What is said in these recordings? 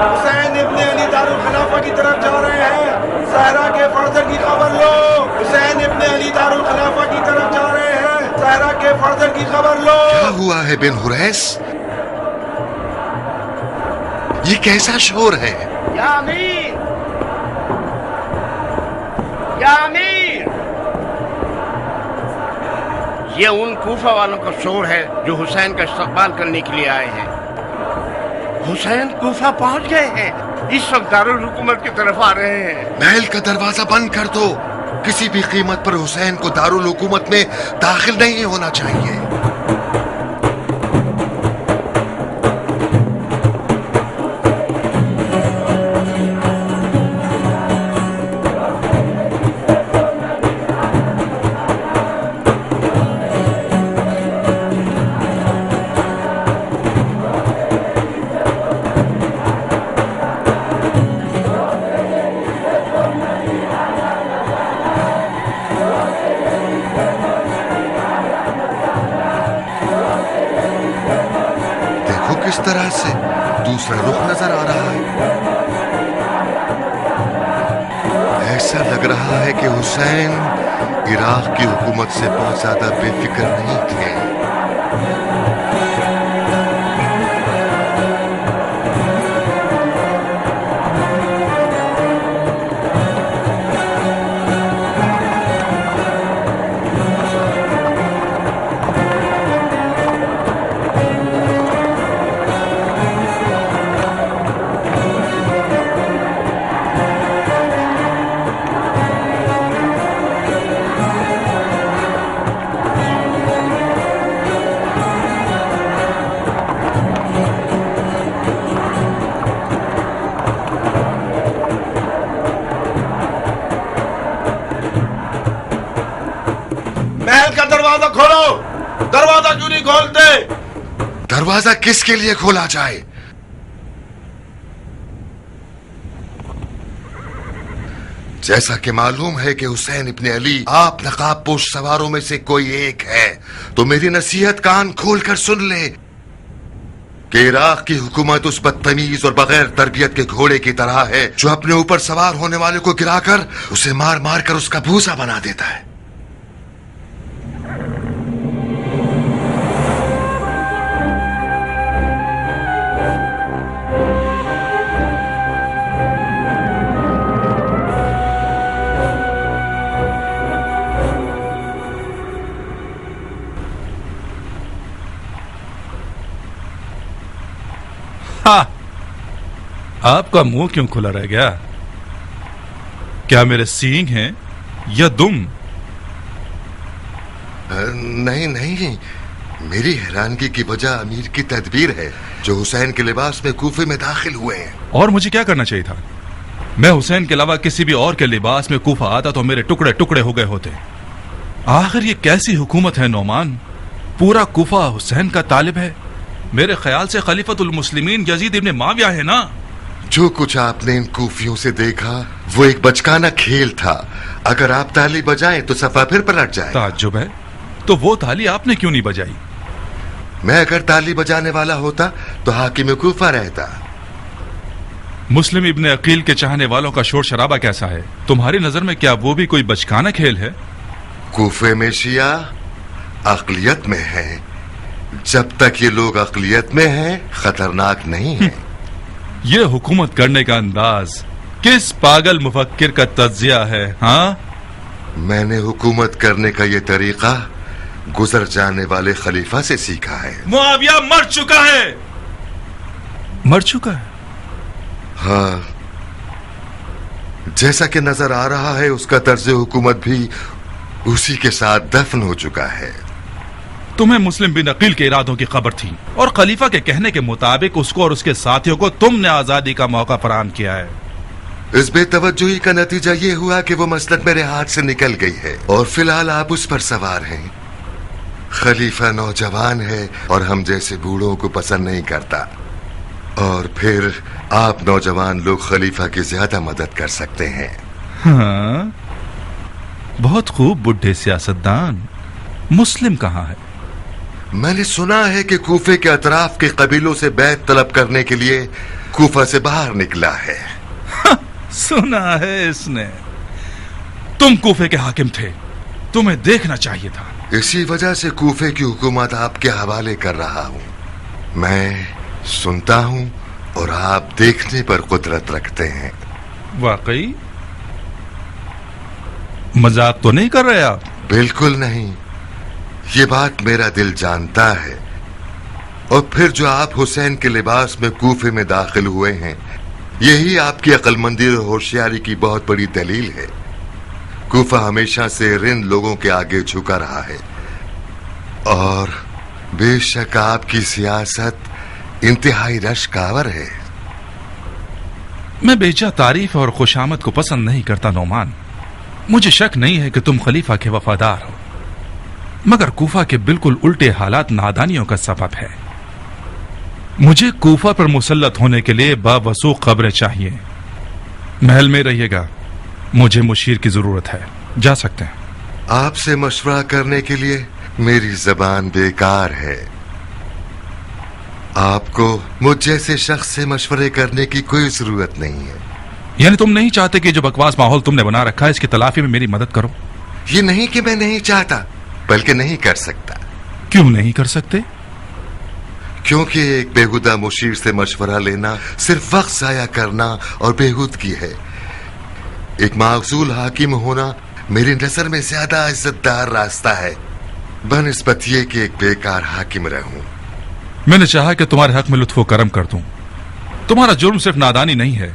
حسین ابن علی دارالخلافہ کی طرف جا رہے ہیں، زہرا کے فرزند کی خبر لو۔ حسین ابن علی دارالخلافہ کی طرف جا رہے ہیں، زہرا کے فرزند کی خبر لو۔ کیا ہوا ہے بن حریث؟ یہ کیسا شور ہے؟ یا امیر، یا امیر، یہ ان کوفہ والوں کا شور ہے جو حسین کا استقبال کرنے کے لیے آئے ہیں۔ حسین کوفہ پہنچ گئے ہیں، اس وقت دارالحکومت کی طرف آ رہے ہیں۔ محل کا دروازہ بند کر دو، کسی بھی قیمت پر حسین کو دارالحکومت میں داخل نہیں ہونا چاہیے۔ کس طرح سے دوسرا رخ نظر آ رہا ہے۔ ایسا لگ رہا ہے کہ حسین عراق کی حکومت سے بہت زیادہ بے فکر نہیں تھے۔ محل کا دروازہ کھولو، دروازہ کیوں نہیں کھولتے؟ دروازہ کس کے لیے کھولا جائے؟ جیسا کہ معلوم ہے کہ حسین ابن علی آپ نقاب پوش سواروں میں سے کوئی ایک ہے، تو میری نصیحت کان کھول کر سن لے کہ عراق کی حکومت اس بدتمیز اور بغیر تربیت کے گھوڑے کی طرح ہے جو اپنے اوپر سوار ہونے والے کو گرا کر اسے مار مار کر اس کا بھوسا بنا دیتا ہے۔ آپ کا منہ کیوں کھلا رہ گیا؟ کیا میرے سینگ ہیں یا دم؟ نہیں نہیں، میری حیرانگی کی وجہ امیر کی تدبیر ہے جو حسین کے لباس میں کوفے میں داخل ہوئے ہیں۔ اور مجھے کیا کرنا چاہیے تھا؟ میں حسین کے علاوہ کسی بھی اور کے لباس میں کوفہ آتا تو میرے ٹکڑے ٹکڑے ہو گئے ہوتے۔ آخر یہ کیسی حکومت ہے نعمان؟ پورا کوفہ حسین کا طالب ہے۔ میرے خیال سے خلیفۃ المسلمین یزید ابن معاویہ ہے نا؟ جو کچھ آپ نے ان کوفیوں سے دیکھا وہ ایک بچکانہ کھیل تھا۔ اگر آپ تالی بجائیں تو صفحہ پھر پلٹ جائے۔ تعجب ہے، تو وہ تالی آپ نے کیوں نہیں بجائی؟ میں اگر تالی بجانے والا ہوتا تو حاکم کوفہ رہتا۔ مسلم ابن عقیل کے چاہنے والوں کا شور شرابہ کیسا ہے؟ تمہاری نظر میں کیا وہ بھی کوئی بچکانہ کھیل ہے؟ کوفے میں شیعہ عقلیت میں ہیں، جب تک یہ لوگ عقلیت میں ہیں خطرناک نہیں ہیں۔ یہ حکومت کرنے کا انداز کس پاگل مفکر کا تجزیہ ہے؟ ہاں، میں نے حکومت کرنے کا یہ طریقہ گزر جانے والے خلیفہ سے سیکھا ہے۔ معاویہ مر چکا ہے۔ مر چکا ہے؟ ہاں، جیسا کہ نظر آ رہا ہے اس کا طرز حکومت بھی اسی کے ساتھ دفن ہو چکا ہے۔ تمہیں مسلم بن عقیل کے ارادوں کی خبر تھی اور خلیفہ کے کہنے کے مطابق اس کو اور اس کے ساتھیوں کو تم نے آزادی کا موقع فراہم کیا ہے۔ اس بے توجہی کا نتیجہ یہ ہوا کہ وہ مسلط میرے ہاتھ سے نکل گئی ہے اور فی الحال آپ اس پر سوار ہیں۔ خلیفہ نوجوان ہے اور ہم جیسے بوڑھوں کو پسند نہیں کرتا، اور پھر آپ نوجوان لوگ خلیفہ کی زیادہ مدد کر سکتے ہیں۔ ہاں، بہت خوب بڈھے سیاستدان۔ مسلم کہاں ہے؟ میں نے سنا ہے کہ کوفے کے اطراف کے قبیلوں سے بیعت طلب کرنے کے لیے کوفہ سے باہر نکلا ہے. سنا ہے اس نے. تم کوفے کے حاکم تھے, تمہیں دیکھنا چاہیے تھا. اسی وجہ سے کوفے کی حکومت آپ کے حوالے کر رہا ہوں. میں سنتا ہوں اور آپ دیکھنے پر قدرت رکھتے ہیں. واقعی؟ مذاق تو نہیں کر رہے آپ؟ بالکل نہیں, یہ بات میرا دل جانتا ہے. اور پھر جو آپ حسین کے لباس میں کوفے میں داخل ہوئے ہیں, یہی آپ کی عقل مندی اور ہوشیاری کی بہت بڑی دلیل ہے. کوفہ ہمیشہ سے رند لوگوں کے آگے جھکا رہا ہے, اور بے شک آپ کی سیاست انتہائی رشک آور ہے. میں بیجا تعریف اور خوشامد کو پسند نہیں کرتا نعمان. مجھے شک نہیں ہے کہ تم خلیفہ کے وفادار ہو, مگر کوفہ کے بالکل الٹے حالات نادانیوں کا سبب ہے. مجھے کوفہ پر مسلط ہونے کے لیے باوثوق خبریں چاہیے. محل میں رہیے گا, مجھے مشیر کی ضرورت ہے. جا سکتے ہیں. آپ سے مشورہ کرنے کے لیے میری زبان بیکار ہے. آپ کو مجھ جیسے شخص سے مشورے کرنے کی کوئی ضرورت نہیں ہے. یعنی تم نہیں چاہتے کہ جو بکواس ماحول تم نے بنا رکھا ہے اس کی تلافی میں میری مدد کرو؟ یہ نہیں کہ میں نہیں چاہتا, بلکہ نہیں کر سکتا. کیوں نہیں کر سکتے؟ کیونکہ ایک بےہودہ مشیر سے مشورہ لینا صرف وقت ضائع کرنا اور بےہودگی ہے. ایک معزول حاکم ہونا میری نظر میں زیادہ عزت دار راستہ ہے بنسبت یہ کہ ایک بیکار حاکم رہوں. میں نے چاہا کہ تمہارے حق میں لطف و کرم کر دوں. تمہارا جرم صرف نادانی نہیں ہے,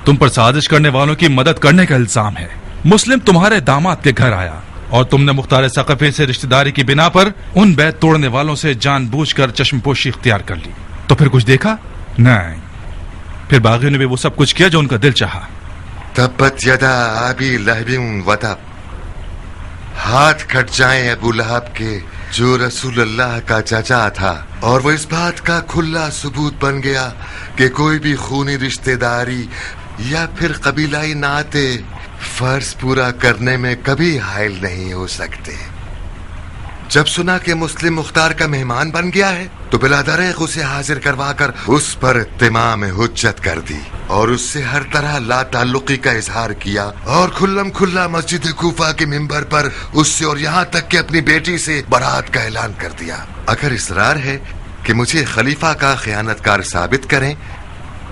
تم پر سازش کرنے والوں کی مدد کرنے کا الزام ہے. مسلم تمہارے داماد کے گھر آیا اور تم نے مختار ثقفی سے رشتہ داری کی بنا پر ان بیعت توڑنے والوں سے جان بوجھ کر چشم پوشی اختیار کر لی. تو پھر کچھ دیکھا نہیں؟ پھر باغیوں نے بھی وہ سب کچھ کیا جو ان کا دل چاہا. تبت یدا ابی لہب وتب, ہاتھ کٹ جائیں ابو لہب کے جو رسول اللہ کا چچا تھا, اور وہ اس بات کا کھلا ثبوت بن گیا کہ کوئی بھی خونی رشتہ داری یا پھر قبیلائی ناطے فرض پورا کرنے میں کبھی حائل نہیں ہو سکتے. جب سنا کہ مسلم مختار کا مہمان بن گیا ہے تو بلا دریغ اسے حاضر کروا کر اس پر اتمام حجت کر دی اور اس سے ہر طرح لا تعلقی کا اظہار کیا, اور کھلم کھلا مسجد کوفہ کے منبر پر اس سے اور یہاں تک کہ اپنی بیٹی سے برات کا اعلان کر دیا. اگر اصرار ہے کہ مجھے خلیفہ کا خیانت کار ثابت کریں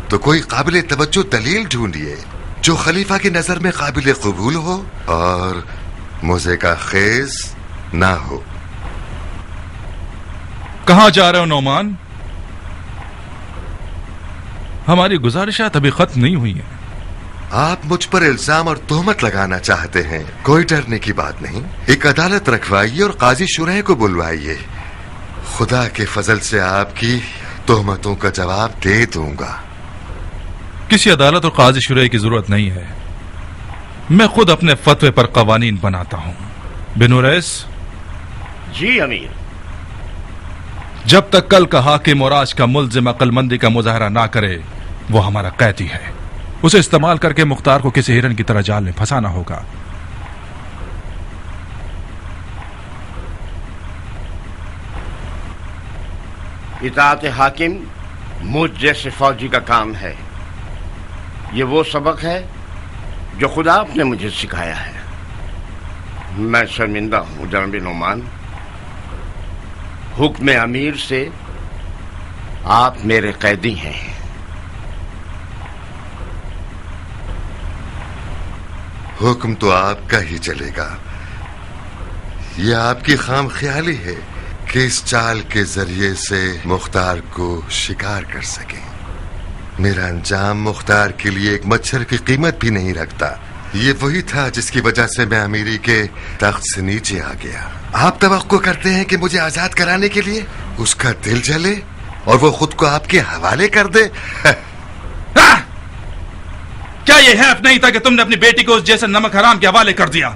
تو کوئی قابل توجہ دلیل ڈھونڈیے جو خلیفہ کی نظر میں قابل قبول ہو اور مزے کا خیز نہ ہو. کہاں جا رہے ہو نعمان؟ ہماری گزارشات ابھی ختم نہیں ہوئی ہیں. آپ مجھ پر الزام اور تہمت لگانا چاہتے ہیں, کوئی ڈرنے کی بات نہیں. ایک عدالت رکھوائیے اور قاضی شرح کو بلوائیے. خدا کے فضل سے آپ کی تہمتوں کا جواب دے دوں گا. کسی عدالت اور قاضی شرح کی ضرورت نہیں ہے, میں خود اپنے فتوے پر قوانین بناتا ہوں. بنو ریس. جی امیر. جب تک کل کا حاکم اور آج کا ملزم عقل مندی کا مظاہرہ نہ کرے وہ ہمارا قیدی ہے. اسے استعمال کر کے مختار کو کسی ہرن کی طرح جال میں پھنسانا ہوگا. اطاعت حاکم مجھ جیسے فوجی کا کام ہے. یہ وہ سبق ہے جو خدا آپ نے مجھے سکھایا ہے. میں شرمندہ ہوں جناب نعمان. حکم امیر سے آپ میرے قیدی ہیں. حکم تو آپ کا ہی چلے گا. یہ آپ کی خام خیالی ہے کہ اس چال کے ذریعے سے مختار کو شکار کر سکیں. میرا انجام مختار کے لیے ایک مچھر کی قیمت بھی نہیں رکھتا. یہ وہی تھا جس کی وجہ سے میں امیری کے تخت سے نیچے آ گیا. آپ توقع کرتے ہیں کہ مجھے آزاد کرانے کے لیے اس کا دل جلے اور وہ خود کو آپ کے حوالے کر دے؟ کیا یہ حیف نہیں تھا کہ تم نے اپنی بیٹی کو اس جیسے نمک حرام کے حوالے کر دیا؟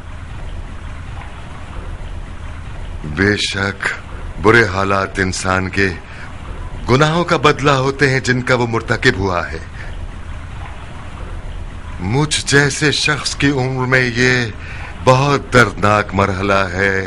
بے شک برے حالات انسان کے گناہوں کا بدلہ ہوتے ہیں جن کا وہ مرتکب ہوا ہے. مجھ جیسے شخص کی عمر میں یہ بہت دردناک مرحلہ ہے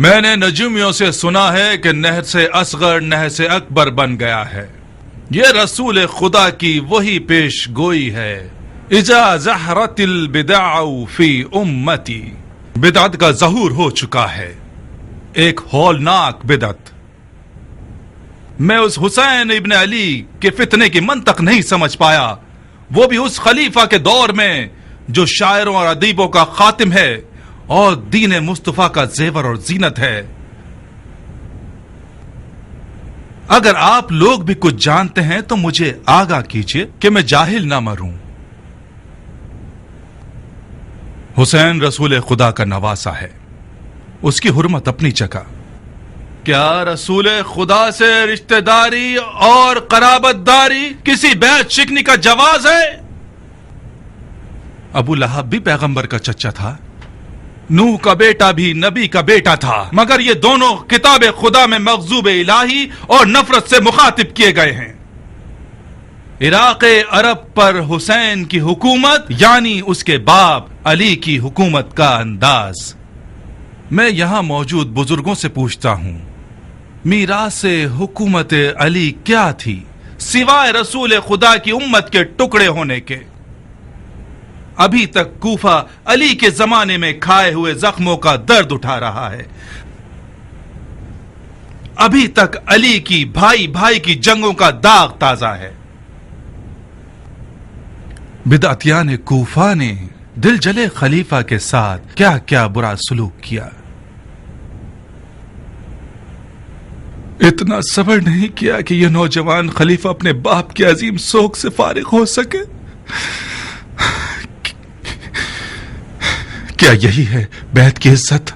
میں نے نجومیوں سے سنا ہے کہ نہر سے اصغر نہر سے اکبر بن گیا ہے. یہ رسول خدا کی وہی پیش گوئی ہے. اذا ظہرت البدع فی امتی، بدعت کا ظہور ہو چکا ہے، ایک ہولناک بدعت. میں اس حسین ابن علی کے فتنے کی منطق نہیں سمجھ پایا، وہ بھی اس خلیفہ کے دور میں جو شاعروں اور ادیبوں کا خاتم ہے اور دین مصطفیٰ کا زیور اور زینت ہے. اگر آپ لوگ بھی کچھ جانتے ہیں تو مجھے آگاہ کیجئے کہ میں جاہل نہ مروں. حسین رسول خدا کا نواسا ہے، اس کی حرمت اپنی جگہ. کیا رسول خدا سے رشتہ داری اور قرابت داری کسی بیعت شکنی کا جواز ہے؟ ابو لہب بھی پیغمبر کا چچا تھا، نوح کا بیٹا بھی نبی کا بیٹا تھا، مگر یہ دونوں کتاب خدا میں مغضوب الہی اور نفرت سے مخاطب کیے گئے ہیں. عراق عرب پر حسین کی حکومت یعنی اس کے باپ علی کی حکومت کا انداز. میں یہاں موجود بزرگوں سے پوچھتا ہوں، میراث حکومت علی کیا تھی سوائے رسول خدا کی امت کے ٹکڑے ہونے کے؟ ابھی تک کوفہ علی کے زمانے میں کھائے ہوئے زخموں کا درد اٹھا رہا ہے. ابھی تک علی کی بھائی بھائی کی جنگوں کا داغ تازہ ہے. بدعتیان کوفہ نے دل جلے خلیفہ کے ساتھ کیا کیا برا سلوک کیا. اتنا صبر نہیں کیا کہ یہ نوجوان خلیفہ اپنے باپ کے عظیم سوگ سے فارغ ہو سکے. کیا یہی ہے بیعت کی عزت؟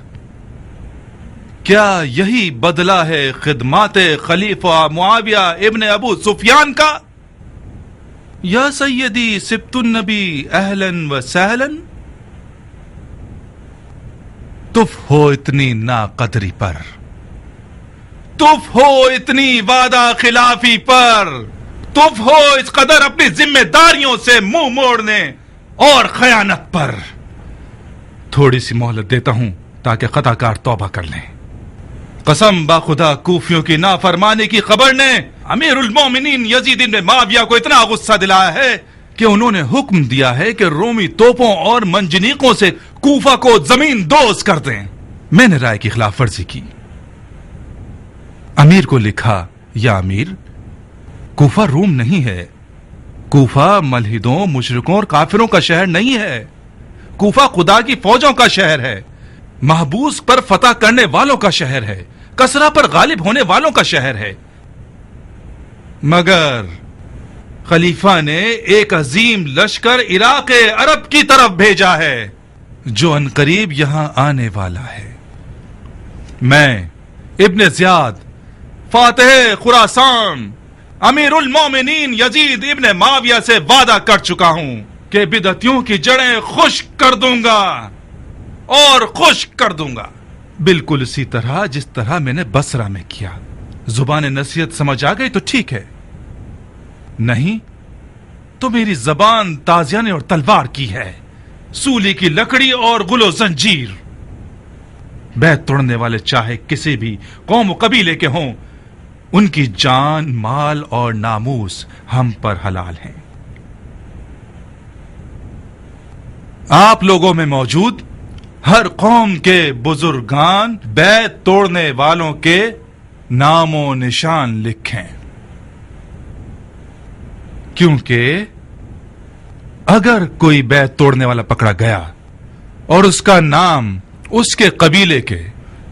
کیا یہی بدلہ ہے خدمات خلیفہ معاویہ ابن ابو سفیان کا؟ یا سیدی سبت النبی اہلن و سہلن. تف ہو اتنی ناقدری پر، تف ہو اتنی وعدہ خلافی پر، تف ہو اس قدر اپنی ذمہ داریوں سے منہ موڑنے اور خیانت پر. تھوڑی سی مہلت دیتا ہوں تاکہ خطا کار توبہ کر لیں. قسم با خدا کوفیوں کی نافرمانی کی خبر نے امیر المومنین یزید بن معاویہ کو اتنا غصہ دلایا ہے کہ انہوں نے حکم دیا ہے کہ رومی توپوں اور منجنیقوں سے کوفہ کو زمین دوز کر دیں. میں نے رائے کی خلاف ورزی کی. امیر کو لکھا، یا امیر، کوفہ روم نہیں ہے. کوفہ ملحدوں، مشرکوں اور کافروں کا شہر نہیں ہے. کوفہ خدا کی فوجوں کا شہر ہے، محبوس پر فتح کرنے والوں کا شہر ہے، کسرا پر غالب ہونے والوں کا شہر ہے. مگر خلیفہ نے ایک عظیم لشکر عراق عرب کی طرف بھیجا ہے جو عنقریب یہاں آنے والا ہے. میں ابن زیاد فاتح خراسان امیر المومنین یزید ابن معاویہ سے وعدہ کر چکا ہوں کہ بدعتیوں کی جڑیں خشک کر دوں گا اور خشک کر دوں گا، بالکل اسی طرح جس طرح میں نے بصرہ میں کیا. زبان نصیحت سمجھ آ گئی تو ٹھیک ہے، نہیں تو میری زبان تازیانے اور تلوار کی ہے، سولی کی لکڑی اور غل و زنجیر. بیعت توڑنے والے چاہے کسی بھی قوم و قبیلے کے ہوں، ان کی جان، مال اور ناموس ہم پر حلال ہیں. آپ لوگوں میں موجود ہر قوم کے بزرگان بیعت توڑنے والوں کے نام و نشان لکھیں، کیونکہ اگر کوئی بیعت توڑنے والا پکڑا گیا اور اس کا نام اس کے قبیلے کے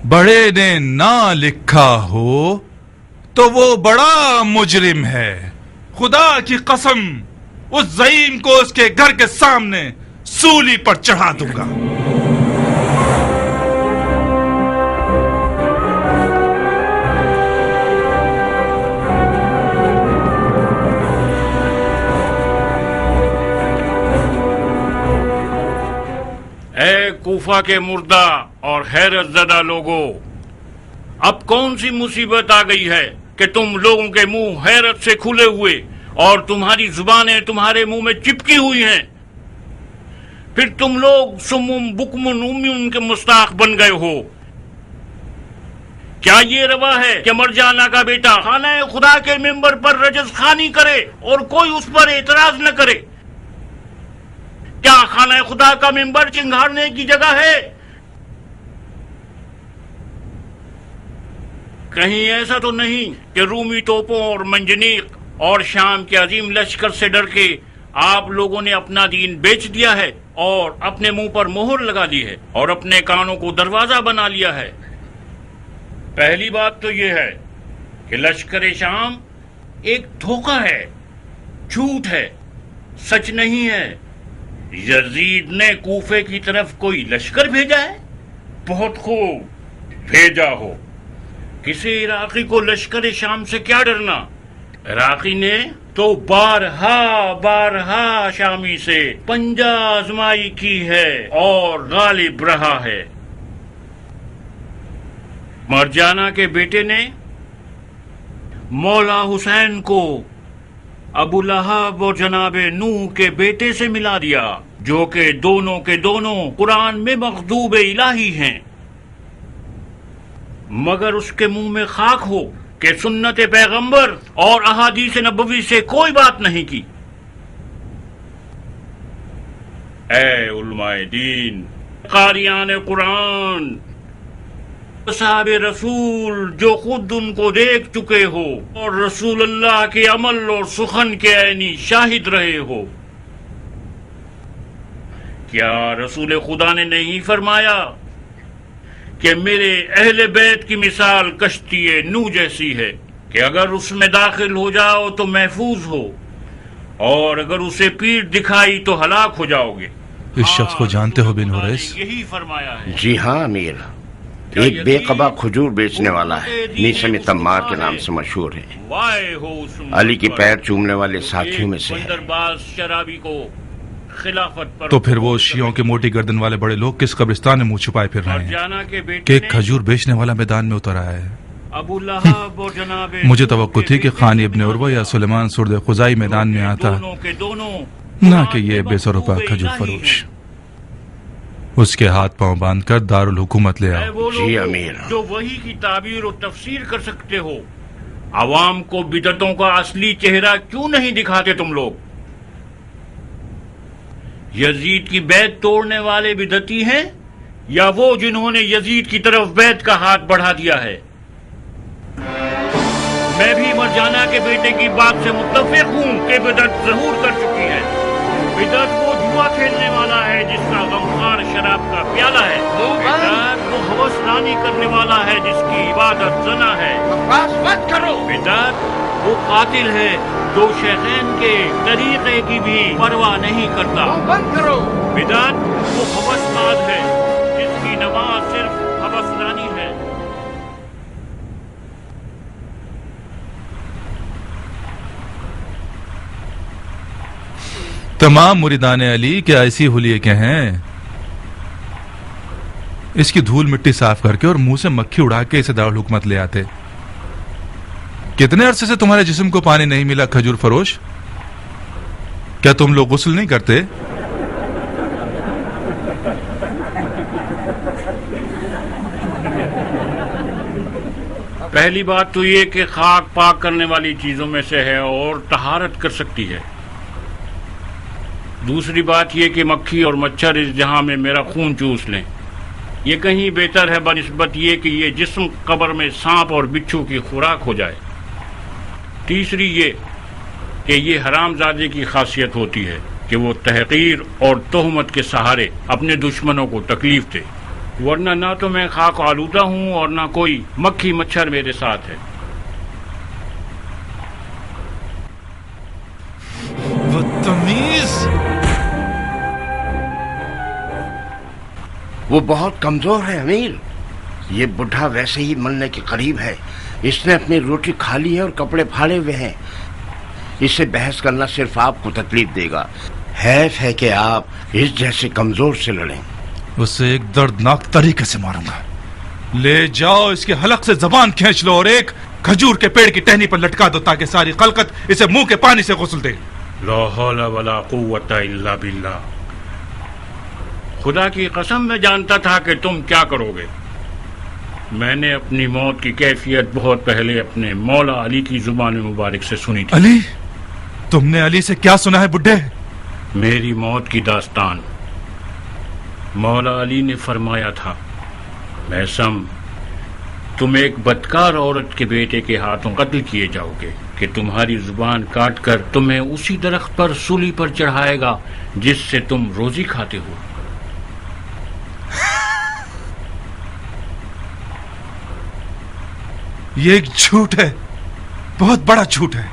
بڑے نے نہ لکھا ہو تو وہ بڑا مجرم ہے. خدا کی قسم اس زعیم کو اس کے گھر کے سامنے سولی پر چڑھا دوں گا. اے کوفہ کے مردہ اور حیرت زدہ لوگوں، اب کون سی مصیبت آ گئی ہے کہ تم لوگوں کے منہ حیرت سے کھلے ہوئے اور تمہاری زبانیں تمہارے منہ میں چپکی ہوئی ہیں؟ پھر تم لوگ سمم بکم امی ان کے مستاق بن گئے ہو. کیا یہ روا ہے کہ مرجانہ کا بیٹا خانہ خدا کے ممبر پر رجز خوانی کرے اور کوئی اس پر اعتراض نہ کرے؟ کیا خانہ خدا کا ممبر چنگھاڑنے کی جگہ ہے؟ کہیں ایسا تو نہیں کہ رومی توپوں اور منجنیق اور شام کے عظیم لشکر سے ڈر کے آپ لوگوں نے اپنا دین بیچ دیا ہے اور اپنے منہ پر مہر لگا دی ہے اور اپنے کانوں کو دروازہ بنا لیا ہے؟ پہلی بات تو یہ ہے کہ لشکر شام ایک دھوکہ ہے، جھوٹ ہے، سچ نہیں ہے۔ یزید نے کوفے کی طرف کوئی لشکر بھیجا ہے؟ بہت خوب، بھیجا ہو۔ کسی عراقی کو لشکر شام سے کیا ڈرنا؟ عراقی نے تو بارہا شامی سے پنجہ آزمائی کی ہے اور غالب رہا ہے۔ مرجانہ کے بیٹے نے مولا حسین کو ابو لہب اور جناب نوح کے بیٹے سے ملا دیا، جو کہ دونوں کے دونوں قرآن میں مغضوب الہی ہیں، مگر اس کے منہ میں خاک ہو کہ سنت پیغمبر اور احادیث نبوی سے کوئی بات نہیں کی۔ اے علماء دین، قاریان قرآن، صحاب رسول جو خود ان کو دیکھ چکے ہو اور رسول اللہ کے عمل اور سخن کے عینی شاہد رہے ہو، کیا رسول خدا نے نہیں فرمایا کہ میرے اہل بیت کی مثال کشتی نوح جیسی ہے کہ اگر اس میں داخل ہو جاؤ تو محفوظ ہو اور اگر اسے پیٹھ دکھائی تو ہلاک ہو جاؤ گے؟ اس شخص کو جانتے ہو بن حریث؟ یہی فرمایا ہے۔ جی ہاں امیر، ایک بے قبا کھجور بیچنے والا ہے، نیسم تمار کے نام سے مشہور ہے، علی کی پیر چومنے والے ساتھیوں میں سے ہے۔ شرابی کو خلافت پر تو پھر وہ شیعوں کے موٹی گردن والے بڑے لوگ کس قبرستان میں منہ چھپائے پھر رہے ہیں کہ ایک کھجور بیچنے والا میدان میں اتر آیا ہے؟ ابو لہب اور جناب مجھے توقع تھی کہ خانی ابن عروہ یا سلیمان سرد خزائی میدان میں آتا، نہ کہ یہ بے سروپا کھجور فروش۔ اس کے ہاتھ پاؤں باندھ کر دارالحکومت لے آؤ۔ جی امیر۔ جو وحی کی تعبیر و تفسیر کر سکتے ہو، عوام کو بدعتوں کا اصلی چہرہ کیوں نہیں دکھاتے تم لوگ؟ یزید کی بیعت توڑنے والے بدعتی ہیں یا وہ جنہوں نے یزید کی طرف بیعت کا ہاتھ بڑھا دیا ہے؟ میں بھی مرجانہ کے بیٹے کی بات سے متفق ہوں کہ بدعت ظہور کر چکی ہے۔ بدعت وہ جوا کھیلنے والا ہے جس کا غمخوار شراب کا پیالہ ہے، بدعت وہ ہوس رانی کرنے والا ہے جس کی عبادت زنا ہے، بدعت وہ قاتل ہے جو شیخین کے طریقے کی بھی پرواہ نہیں کرتا، بدعت وہ ہوس باز ہے جس کی نماز صرف ہوس رانی ہے۔ تمام مریدان علی کیا ایسی حلیے کے ہیں؟ اس کی دھول مٹی صاف کر کے اور منہ سے مکھی اڑا کے اسے دارالحکومت لے آتے۔ کتنے عرصے سے تمہارے جسم کو پانی نہیں ملا کھجور فروش؟ کیا تم لوگ غسل نہیں کرتے؟ پہلی بات تو یہ کہ خاک پاک کرنے والی چیزوں میں سے ہے اور طہارت کر سکتی ہے۔ دوسری بات یہ کہ مکھی اور مچھر اس جہاں میں میرا خون چوس لیں، یہ کہیں بہتر ہے بنسبت یہ کہ یہ جسم قبر میں سانپ اور بچھو کی خوراک ہو جائے۔ تیسری یہ کہ یہ حرام زادے کی خاصیت ہوتی ہے کہ وہ تحقیر اور تہمت کے سہارے اپنے دشمنوں کو تکلیف دے، ورنہ نہ تو میں خاک آلودہ ہوں اور نہ کوئی مکھی مچھر میرے ساتھ ہے۔ بدتمیز! وہ بہت کمزور ہے امیر، یہ بڈھا ویسے ہی مرنے کے قریب ہے، اس نے اپنی روٹی کھا لی ہے اور کپڑے پھاڑے ہوئے ہیں، اس سے بحث کرنا صرف آپ کو تکلیف دے گا۔ حیف ہے کہ آپ اس جیسے کمزور سے لڑیں۔ اسے ایک دردناک طریقے سے ماروں گا۔ لے جاؤ اس کے حلق سے زبان کھینچ لو اور ایک کھجور کے پیڑ کی ٹہنی پر لٹکا دو تاکہ ساری خلقت اسے منہ کے پانی سے غسل دے۔ لا حول ولا قوت الا باللہ۔ خدا کی قسم میں جانتا تھا کہ تم کیا کرو گے۔ میں نے اپنی موت کی کیفیت بہت پہلے اپنے مولا علی کی زبان مبارک سے سنی تھی۔ علی؟ تم نے علی سے کیا سنا ہے بڈھے؟ میری موت کی داستان۔ مولا علی نے فرمایا تھا، میثم، تم ایک بدکار عورت کے بیٹے کے ہاتھوں قتل کیے جاؤ گے کہ تمہاری زبان کاٹ کر تمہیں اسی درخت پر سولی پر چڑھائے گا جس سے تم روزی کھاتے ہو۔ یہ ایک جھوٹ ہے، بہت بڑا جھوٹ ہے۔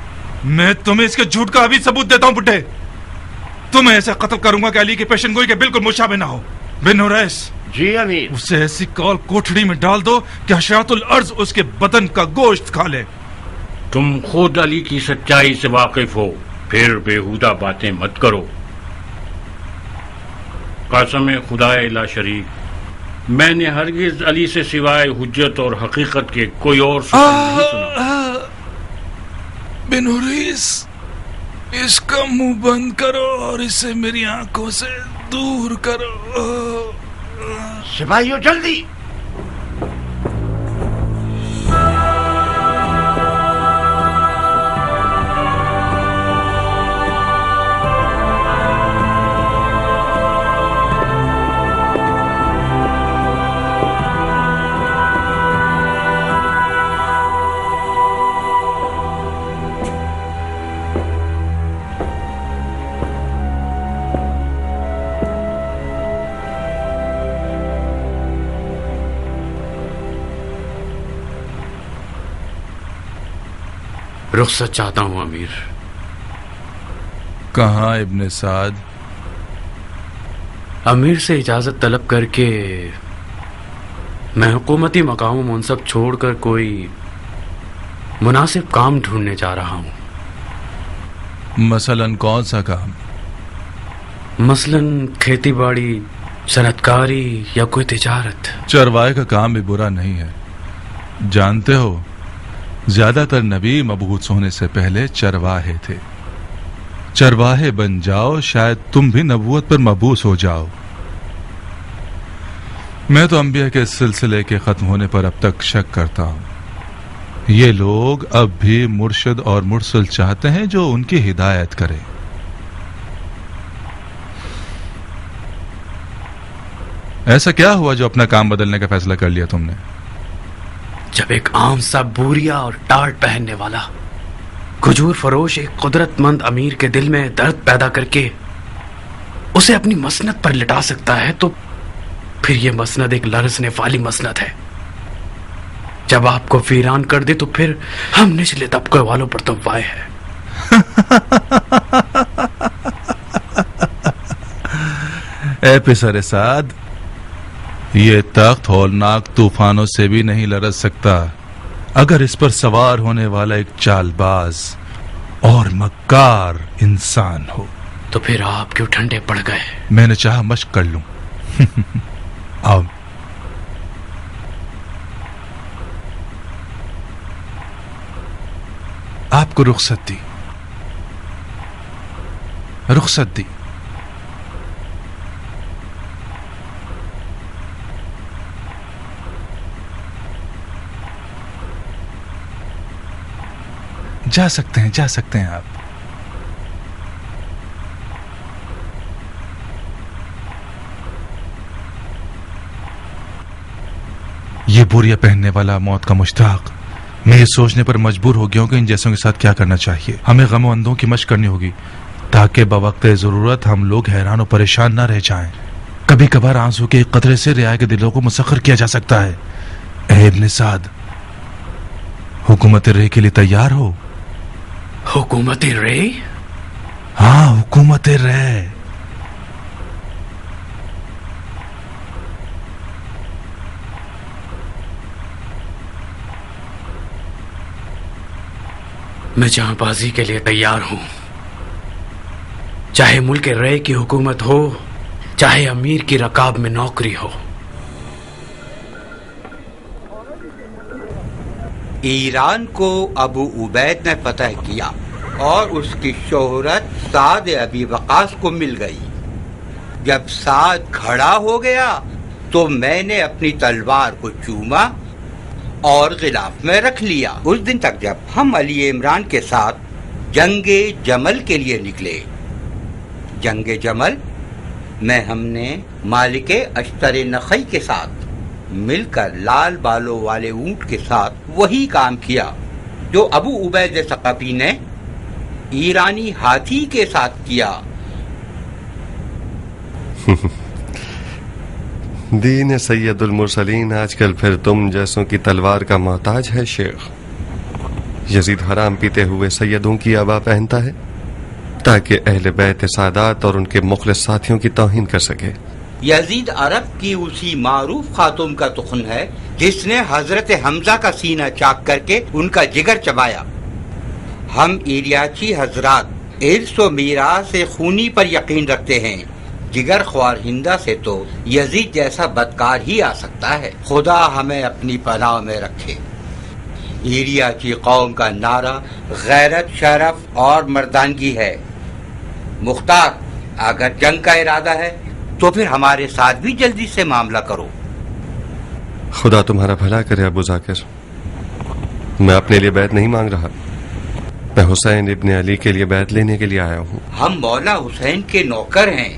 میں تمہیں اس کے جھوٹ کا ابھی ثبوت دیتا ہوں بڈھے۔ تمہیں ایسا قتل کروں گا کہ علی کی پیشن گوئی کے بالکل مشابہ نہ ہو۔ بن اوریس، جی امیر۔ اسے ایسی کال کوٹھڑی میں ڈال دو کہ حشرات الارض اس کے بدن کا گوشت کھا لے۔ تم خود علی کی سچائی سے واقف ہو، پھر بےہودہ باتیں مت کرو۔ قسم خدا لا شریک، میں نے ہرگز علی سے سوائے حجت اور حقیقت کے کوئی اور سخن نہیں سنا۔ بن اوریس، اس کا منہ بند کرو اور اسے میری آنکھوں سے دور کرو۔ سپاہیوں جلدی! رخصت چاہتا ہوں امیر۔ کہاں ابن سعد؟ امیر سے اجازت طلب کر کے میں حکومتی مقام و منصب چھوڑ کر کوئی مناسب کام ڈھونڈنے جا رہا ہوں۔ مثلاً کون سا کام؟ مثلاً کھیتی باڑی، صنعت کاری یا کوئی تجارت۔ چرواہے کا کام بھی برا نہیں ہے۔ جانتے ہو، زیادہ تر نبی مبعوث ہونے سے پہلے چرواہے تھے۔ چرواہے بن جاؤ، شاید تم بھی نبوت پر مبعوث ہو جاؤ۔ میں تو انبیاء کے سلسلے کے ختم ہونے پر اب تک شک کرتا ہوں۔ یہ لوگ اب بھی مرشد اور مرسل چاہتے ہیں جو ان کی ہدایت کرے۔ ایسا کیا ہوا جو اپنا کام بدلنے کا فیصلہ کر لیا تم نے؟ جب ایک عام سا بوریا اور ٹاٹ پہننے والا کھجور فروش ایک قدرت مند امیر کے دل میں درد پیدا کر کے اسے اپنی مسند پر لٹا سکتا ہے تو پھر یہ مسند ایک لرزنے والی مسند ہے۔ جب آپ کو ویران کر دے تو پھر ہم نچلے طبقے والوں پر تو وائے ہے۔ اے پسر سعد، یہ تخت ہولناک طوفانوں سے بھی نہیں لرز سکتا اگر اس پر سوار ہونے والا ایک چال باز اور مکار انسان ہو۔ تو پھر آپ کیوں ٹھنڈے پڑ گئے؟ میں نے چاہا مشق کر لوں۔ آؤ۔ آپ کو رخصت دی، رخصت دی۔ جا سکتے ہیں، جا سکتے ہیں آپ۔ یہ بوریا پہننے والا موت کا مشتاق، میں یہ سوچنے پر مجبور ہو گیا ہوں کہ ان جیسوں کے ساتھ کیا کرنا چاہیے۔ ہمیں غم و اندوں کی مشق کرنی ہوگی تاکہ بوقت ضرورت ہم لوگ حیران و پریشان نہ رہ جائیں۔ کبھی کبھار آنسو کے ایک قطرے سے رعایا کے دلوں کو مسخر کیا جا سکتا ہے۔ اے ابن سعد، حکومت رے کے لیے تیار ہو؟ حکومت رے؟ ہاں، حکومت رے۔ میں جہاں بازی کے لیے تیار ہوں، چاہے ملک رے کی حکومت ہو، چاہے امیر کی رکاب میں نوکری ہو۔ ایران کو ابو عبید نے فتح کیا اور اس کی شہرت سعد ابی وقاص کو مل گئی۔ جب سعد کھڑا ہو گیا تو میں نے اپنی تلوار کو چوما اور غلاف میں رکھ لیا، اس دن تک جب ہم علی عمران کے ساتھ جنگ جمل کے لیے نکلے۔ جنگ جمل میں ہم نے مالک اشتر نخی کے ساتھ مل کر لال بالوں والے اونٹ کے ساتھ وہی کام کیا جو ابو عبید ثقفی نے ایرانی ہاتھی کے ساتھ کیا۔ دین سید المرسلین آج کل پھر تم جیسوں کی تلوار کا محتاج ہے شیخ۔ یزید حرام پیتے ہوئے سیدوں کی عبا پہنتا ہے تاکہ اہل بیت سادات اور ان کے مخلص ساتھیوں کی توہین کر سکے۔ یزید عرب کی اسی معروف خاتون کا تخن ہے جس نے حضرت حمزہ کا سینہ چاک کر کے ان کا جگر چبایا۔ ہم ایریاچی حضرات ارث و میراث خونی پر یقین رکھتے ہیں، جگر خوار ہندا سے تو یزید جیسا بدکار ہی آ سکتا ہے۔ خدا ہمیں اپنی پناہ میں رکھے۔ ایریاچی قوم کا نعرہ غیرت، شرف اور مردانگی ہے۔ مختار، اگر جنگ کا ارادہ ہے تو پھر ہمارے ساتھ بھی جلدی سے معاملہ کرو۔ خدا تمہارا بھلا کرے ابو ذاکر، میں اپنے لیے بیعت نہیں مانگ رہا، میں حسین ابن علی کے لیے بیعت لینے کے لیے آیا ہوں۔ ہم مولا حسین کے نوکر ہیں،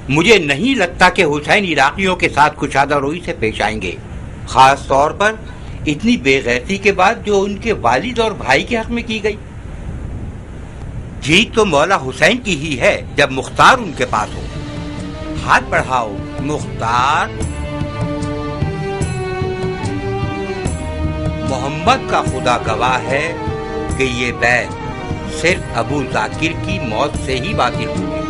مجھے نہیں لگتا کہ حسین عراقیوں کے ساتھ کشادہ روئی سے پیش آئیں گے، خاص طور پر اتنی بے غیرتی کے بعد جو ان کے والد اور بھائی کے حق میں کی گئی۔ جیت تو مولا حسین کی ہی ہے جب مختار ان کے پاس ہو۔ ہاتھ بڑھاؤ مختار۔ محمد کا خدا گواہ ہے کہ یہ بیعت صرف ابو ذاکر کی موت سے ہی باطل ہوگی۔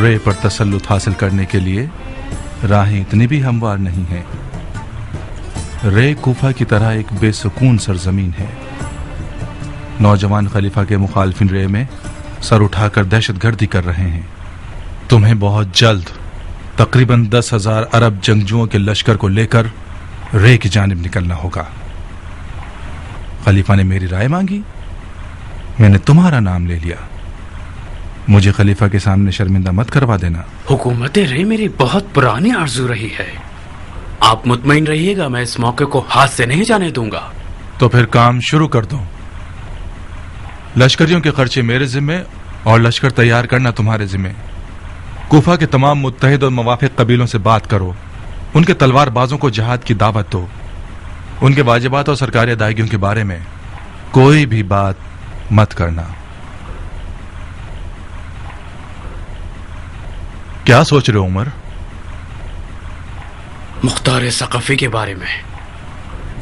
رے پر تسلط حاصل کرنے کے لیے راہیں اتنی بھی ہموار نہیں ہیں۔ رے کوفہ کی طرح ایک بے سکون سرزمین ہے۔ نوجوان خلیفہ کے مخالفین رے میں سر اٹھا کر دہشت گردی کر رہے ہیں۔ تمہیں بہت جلد تقریباً 10,000 عرب جنگجوؤں کے لشکر کو لے کر رے کی جانب نکلنا ہوگا۔ خلیفہ نے میری رائے مانگی، میں نے تمہارا نام لے لیا۔ مجھے خلیفہ کے سامنے شرمندہ مت کروا دینا۔ حکومت رے میری بہت پرانی آرزو رہی ہے، آپ مطمئن رہیے گا، میں اس موقع کو ہاتھ سے نہیں جانے دوں گا۔ تو پھر کام شروع کر دو۔ لشکریوں کے خرچے میرے ذمے اور لشکر تیار کرنا تمہارے ذمے۔ کوفہ کے تمام متحد اور موافق قبیلوں سے بات کرو، ان کے تلوار بازوں کو جہاد کی دعوت دو، ان کے واجبات اور سرکاری ادائیگیوں کے بارے میں کوئی بھی بات مت کرنا۔ کیا سوچ رہے ہو عمر؟ مختار ثقفی کے بارے میں۔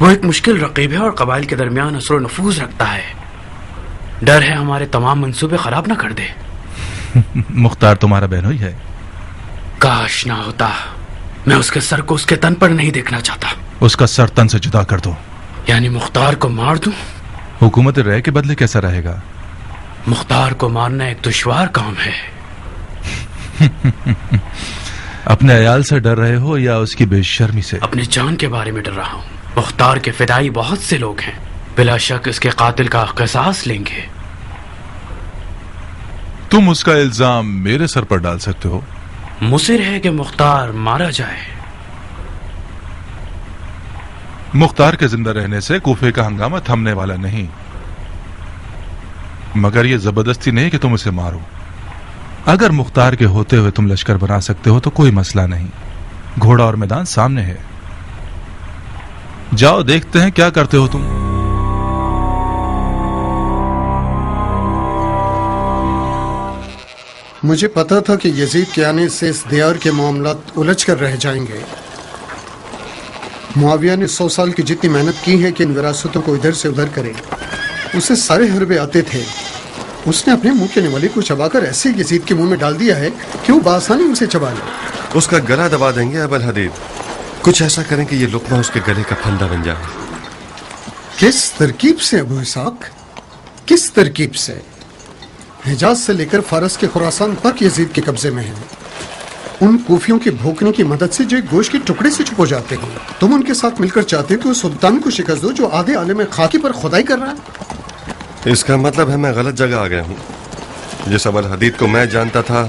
وہ ایک مشکل رقیب ہے اور قبائل کے درمیان اثر و نفوذ رکھتا ہے، ڈر ہے ہمارے تمام منصوبے خراب نہ کر دے۔ مختار تمہارا بہنوئی ہے؟ کاش نہ ہوتا، میں اس کے سر کو اس کے تن پر نہیں دیکھنا چاہتا۔ اس کا سر تن سے جدا کر دو۔ یعنی مختار کو مار دوں؟ حکومت رے کے بدلے کیسا رہے گا؟ مختار کو مارنا ایک دشوار کام ہے۔ اپنے عیال سے ڈر رہے ہو یا اس کی بے شرمی سے؟ اپنی جان کے بارے میں ڈر رہا ہوں۔ مختار کے فدائی بہت سے لوگ ہیں، بلا شک اس کے قاتل کا قصاص لیں گے۔ تم اس کا الزام میرے سر پر ڈال سکتے ہو؟ مصر ہے کہ مختار مارا جائے۔ مختار کے زندہ رہنے سے کوفے کا ہنگامہ تھمنے والا نہیں، مگر یہ زبردستی نہیں کہ تم اسے مارو۔ اگر مختار کے ہوتے ہوئے تم لشکر بنا سکتے ہو تو کوئی مسئلہ نہیں، گھوڑا اور میدان سامنے ہے۔ جاؤ دیکھتے ہیں کیا کرتے ہو تم۔ مجھے پتا تھا کہ یزید کے آنے سے اس دیار کے معاملات الجھ کر رہ جائیں گے۔ معاویہ نے 100 سال کی جتنی محنت کی ہے کہ ان وراثتوں کو ادھر سے ادھر کرے، اسے سارے حربے آتے تھے، اس نے اپنے منہ کے نوالی کو چبا کر ایسے یزید کے منہ میں ڈال دیا ہے کہ وہ بآسانی اسے چبا لے۔ اس کا گلا دبا دیں گے ابو الحدید، کچھ ایسا کریں کہ یہ لقمہ اس کے گلے کا پھندا بن جائے۔ کس ترکیب سے ابو اسحاق، کس ترکیب سے؟ حجاز سے لے کر فارس کے خراسان تک یزید کے قبضے میں ہیں، ان کوفیوں کے بھوکنے کی مدد سے جو ایک گوشت کے ٹکڑے سے چھپ ہو جاتے ہیں۔ تم ان کے ساتھ مل کر چاہتے ہو کہ اس سلطان کو شکست دو جو آدھے عالم خاکی پر خدائی کر رہا ہے؟ اس کا مطلب ہے میں غلط جگہ آ گیا ہوں۔ جس ابو الحدید کو میں جانتا تھا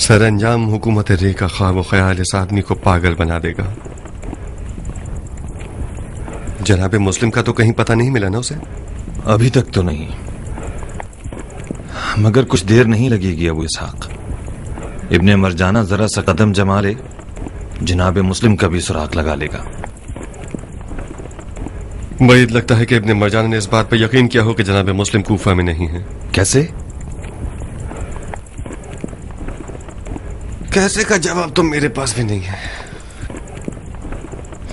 سر انجام حکومت رے کا خواب و خیال اس آدمی کو پاگل بنا دے گا. جناب مسلم کا تو کہیں پتہ نہیں ملا نا اسے؟ ابھی تک تو نہیں، مگر کچھ دیر نہیں لگے گی ابو اسحاق. ابن مرجانہ ذرا سا قدم جما لے، جناب مسلم کا بھی سراغ لگا لے گا. بعید لگتا ہے کہ ابن مرجانہ نے اس بات پہ یقین کیا ہو کہ جناب مسلم کوفہ میں نہیں ہے. کیسے؟ کیسے کا جواب تو میرے پاس بھی نہیں ہے،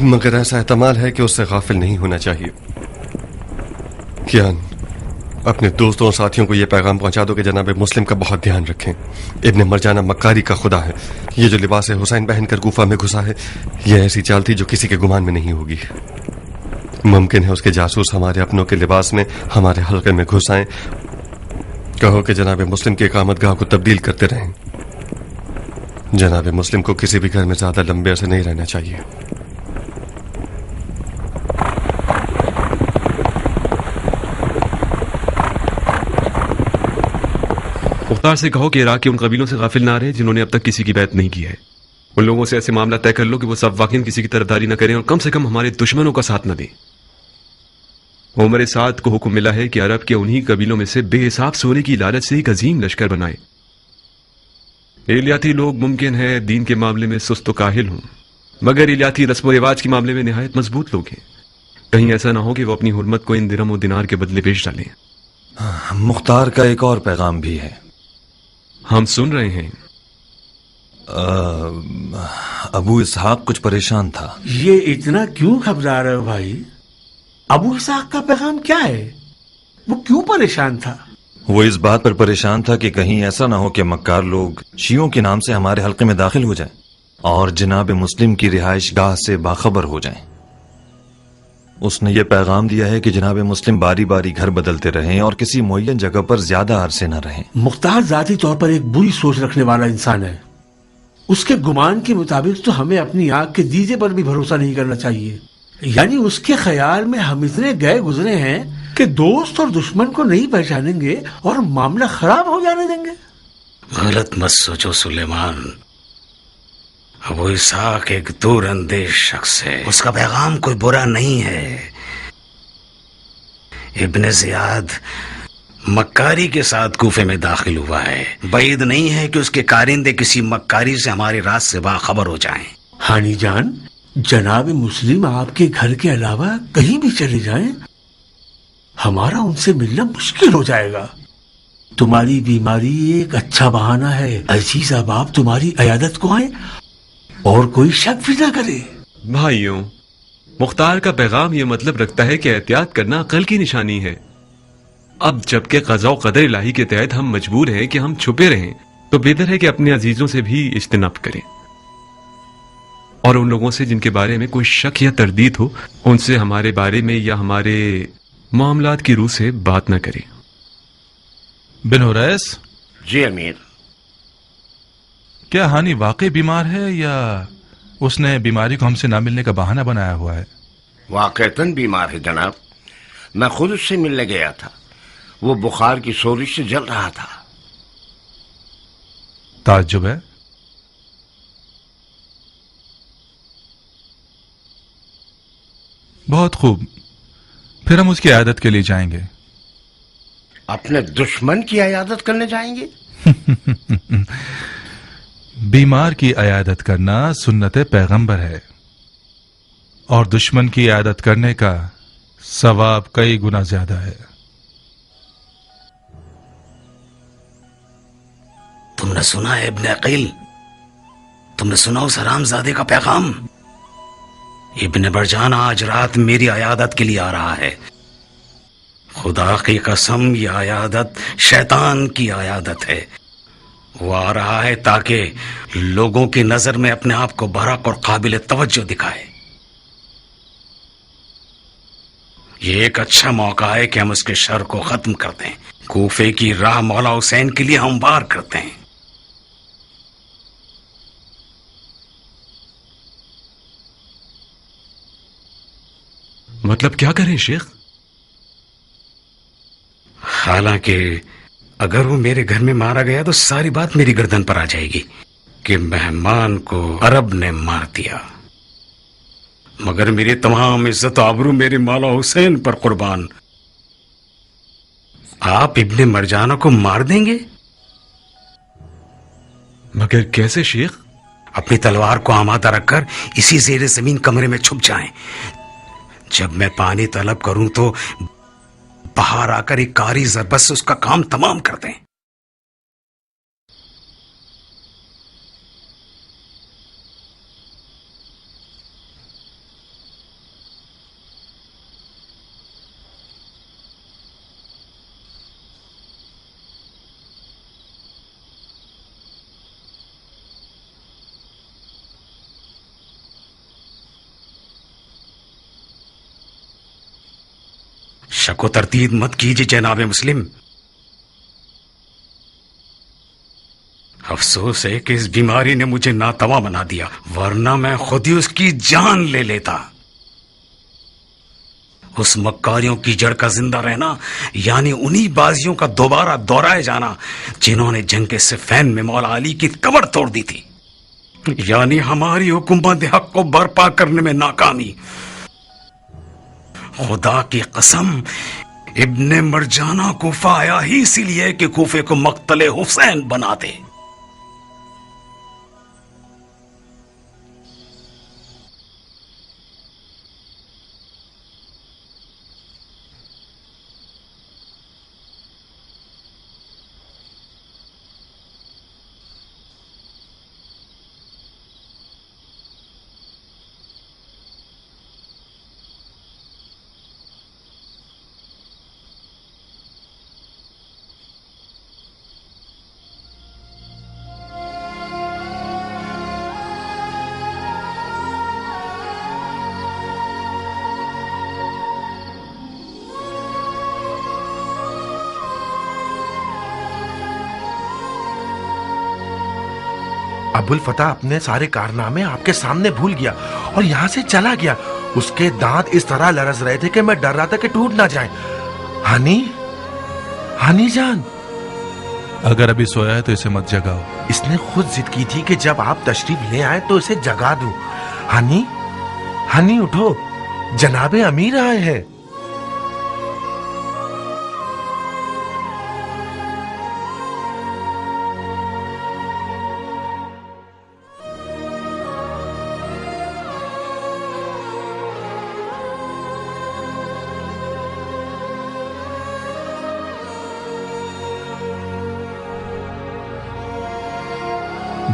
مگر ایسا احتمال ہے کہ اس سے غافل نہیں ہونا چاہیے. کیان اپنے دوستوں اور ساتھیوں کو یہ پیغام پہنچا دو کہ جناب مسلم کا بہت دھیان رکھیں. ابن مرجانہ مکاری کا خدا ہے. یہ جو لباس حسین پہن کر کوفہ میں گھسا ہے، یہ ایسی چال تھی جو کسی کے گمان میں نہیں ہوگی. ممکن ہے اس کے جاسوس ہمارے اپنوں کے لباس میں ہمارے حلقے میں گھس آئیں. کہو کہ جناب مسلم کی اقامت گاہ کو تبدیل کرتے رہیں. جناب مسلم کو کسی بھی گھر میں زیادہ لمبے عرصے نہیں رہنا چاہیے. مختار سے کہو کہ عراق کے ان قبیلوں سے غافل نہ رہے جنہوں نے اب تک کسی کی بیعت نہیں کی ہے. ان لوگوں سے ایسے معاملہ طے کر لو کہ وہ سب واقعی کسی کی طرفداری نہ کریں اور کم سے کم ہمارے دشمنوں کا ساتھ نہ دیں. عمر سعد کو حکم ملا ہے کہ عرب کے انہی قبیلوں میں سے بے حساب سونے کی لالچ سے ایک عظیم لشکر بنائے. الیاتی لوگ ممکن ہے دین کے معاملے میں سست و کاہل ہوں، مگر الیاتی رسم و رواج کے معاملے میں نہایت مضبوط لوگ ہیں. کہیں ایسا نہ ہو کہ وہ اپنی حرمت کو ان درہم و دینار کے بدلے بیچ ڈالیں. مختار کا ایک اور پیغام بھی ہے. ہم سن رہے ہیں. ابو اسحاق کچھ پریشان تھا. یہ اتنا کیوں گھبرا رہے ہو بھائی؟ ابو اسحاق کا پیغام کیا ہے؟ وہ کیوں پریشان تھا؟ وہ اس بات پر پریشان تھا کہ کہیں ایسا نہ ہو کہ مکار لوگ شیعوں کے نام سے ہمارے حلقے میں داخل ہو جائیں اور جناب مسلم کی رہائش گاہ سے باخبر ہو جائیں. اس نے یہ پیغام دیا ہے کہ جناب مسلم باری باری گھر بدلتے رہیں اور کسی معین جگہ پر زیادہ عرصے نہ رہیں. مختار ذاتی طور پر ایک بری سوچ رکھنے والا انسان ہے. اس کے گمان کے مطابق تو ہمیں اپنی آنکھ کے دیدے پر بھی بھروسہ نہیں کرنا چاہیے. یعنی اس کے خیال میں ہم اتنے گئے گزرے ہیں کہ دوست اور دشمن کو نہیں پہچانیں گے اور معاملہ خراب ہو جانے دیں گے. غلط مت سوچو سلیمان. ابو اسحاق ایک دور اندیش شخص ہے. اس کا پیغام کوئی برا نہیں ہے. ابن زیاد مکاری کے ساتھ کوفے میں داخل ہوا ہے. بعید نہیں ہے کہ اس کے کارندے کسی مکاری سے ہمارے راز سے باخبر ہو جائیں. ہانی جان، جناب مسلم آپ کے گھر کے علاوہ کہیں بھی چلے جائیں، ہمارا ان سے ملنا مشکل ہو جائے گا. تمہاری بیماری ایک اچھا بہانہ ہے. عزیز احباب تمہاری عیادت کو آئیں اور کوئی شک بھی نہ کرے. بھائیوں، مختار کا پیغام یہ مطلب رکھتا ہے کہ احتیاط کرنا عقل کی نشانی ہے. اب جبکہ قضاء و قدر الہی کے تحت ہم مجبور ہیں کہ ہم چھپے رہیں، تو بہتر ہے کہ اپنے عزیزوں سے بھی اجتناب کریں اور ان لوگوں سے جن کے بارے میں کوئی شک یا تردید ہو ان سے ہمارے بارے میں یا ہمارے معاملات کی روح سے بات نہ کریں. بن حریث. جی امیر. کیا ہانی واقعی بیمار ہے یا اس نے بیماری کو ہم سے نہ ملنے کا بہانہ بنایا ہوا ہے؟ واقعتاً بیمار ہے جناب. میں خود اس سے ملنے گیا تھا. وہ بخار کی سوزش سے جل رہا تھا. تعجب ہے. بہت خوب، پھر ہم اس کی عیادت کے لیے جائیں گے. اپنے دشمن کی عیادت کرنے جائیں گے؟ بیمار کی عیادت کرنا سنت پیغمبر ہے اور دشمن کی عیادت کرنے کا ثواب کئی گنا زیادہ ہے. تم نے سنا ہے ابن عقیل؟ تم نے سنا اس حرام زادے کا پیغام؟ ابن برجان آج رات میری عیادت کے لیے آ رہا ہے. خدا کی قسم یہ عیادت شیطان کی عیادت ہے. وہ آ رہا ہے تاکہ لوگوں کی نظر میں اپنے آپ کو برحق اور قابل توجہ دکھائے. یہ ایک اچھا موقع ہے کہ ہم اس کے شر کو ختم کر دیں. کوفے کی راہ مولا حسین کے لیے ہموار کرتے ہیں. مطلب کیا کریں شیخ؟ حالانکہ اگر وہ میرے گھر میں مارا گیا تو ساری بات میری گردن پر آ جائے گی کہ مہمان کو عرب نے مار دیا، مگر میری تمام عزت و آبرو میرے مولا حسین پر قربان، آپ ابن مرجانہ کو مار دیں گے؟ مگر کیسے شیخ؟ اپنی تلوار کو آمادہ رکھ کر اسی زیر زمین کمرے میں چھپ جائیں، جب میں پانی طلب کروں تو باہر آ کر ایک کاری ضربت سے اس کا کام تمام کر دیں۔ شک و تردید مت کیجیے جناب مسلم، افسوس ہے کہ اس بیماری نے مجھے ناتواں بنا دیا، ورنہ میں خود ہی اس کی جان لے لیتا۔ اس مکاریوں کی جڑ کا زندہ رہنا یعنی انہی بازیوں کا دوبارہ دہرائے جانا جنہوں نے جنگ کے صفین میں مولا علی کی کمر توڑ دی تھی، یعنی ہماری حکومت حق کو برپا کرنے میں ناکامی۔ خدا کی قسم ابن مرجانہ کوفہ آیا ہی اسی لیے کہ کوفے کو مقتل حسین بنا دے۔ ابو الفتح اپنے سارے کارنامے آپ کے سامنے بھول گیا اور یہاں سے چلا گیا۔ اس کے دانت اس طرح لرز رہے تھے کہ میں ڈر رہا تھا کہ ٹوٹ نہ جائیں۔ ہانی جان، اگر ابھی سویا ہے تو اسے مت جگاؤ۔ اس نے خود ضد کی تھی کہ جب آپ تشریف لے آئے تو اسے جگا دوں۔ ہانی اٹھو، جناب امیر آئے ہیں۔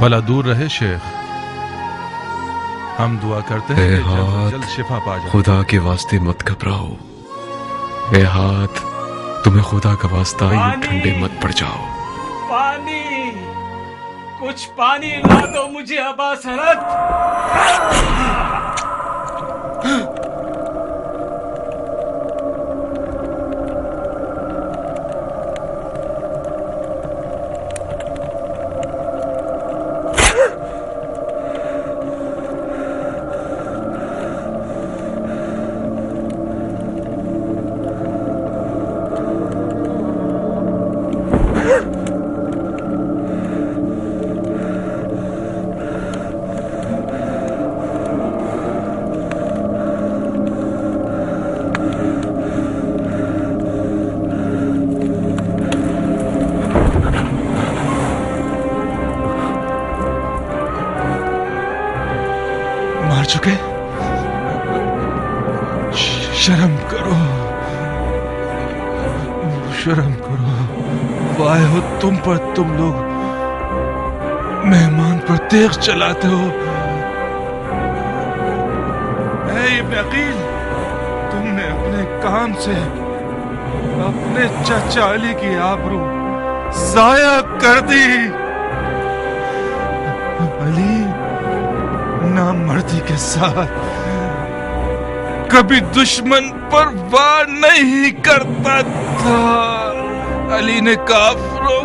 بلا دور رہے شیخ، ہم دعا کرتے ہیں کہ جلد شفا پا جائے۔ خدا کے واسطے مت گھبراؤ، اے ہاتھ تمہیں خدا کا واسطہ یوں ٹھنڈے مت پڑ جاؤ۔ پانی، کچھ پانی لا دو مجھے ابا سرت۔ مار چکے؟ شرم کرو، شرم کرو، وائے ہو تم پر، تم لوگ مہمان پر تیغ چلاتے ہو۔ اے ابن عقیل، تم نے اپنے کام سے اپنے چچا علی کی آبرو ضائع کر دی۔ علی نامردی کے ساتھ کبھی دشمن پر وار نہیں کرتا تھا۔ علی نے کافروں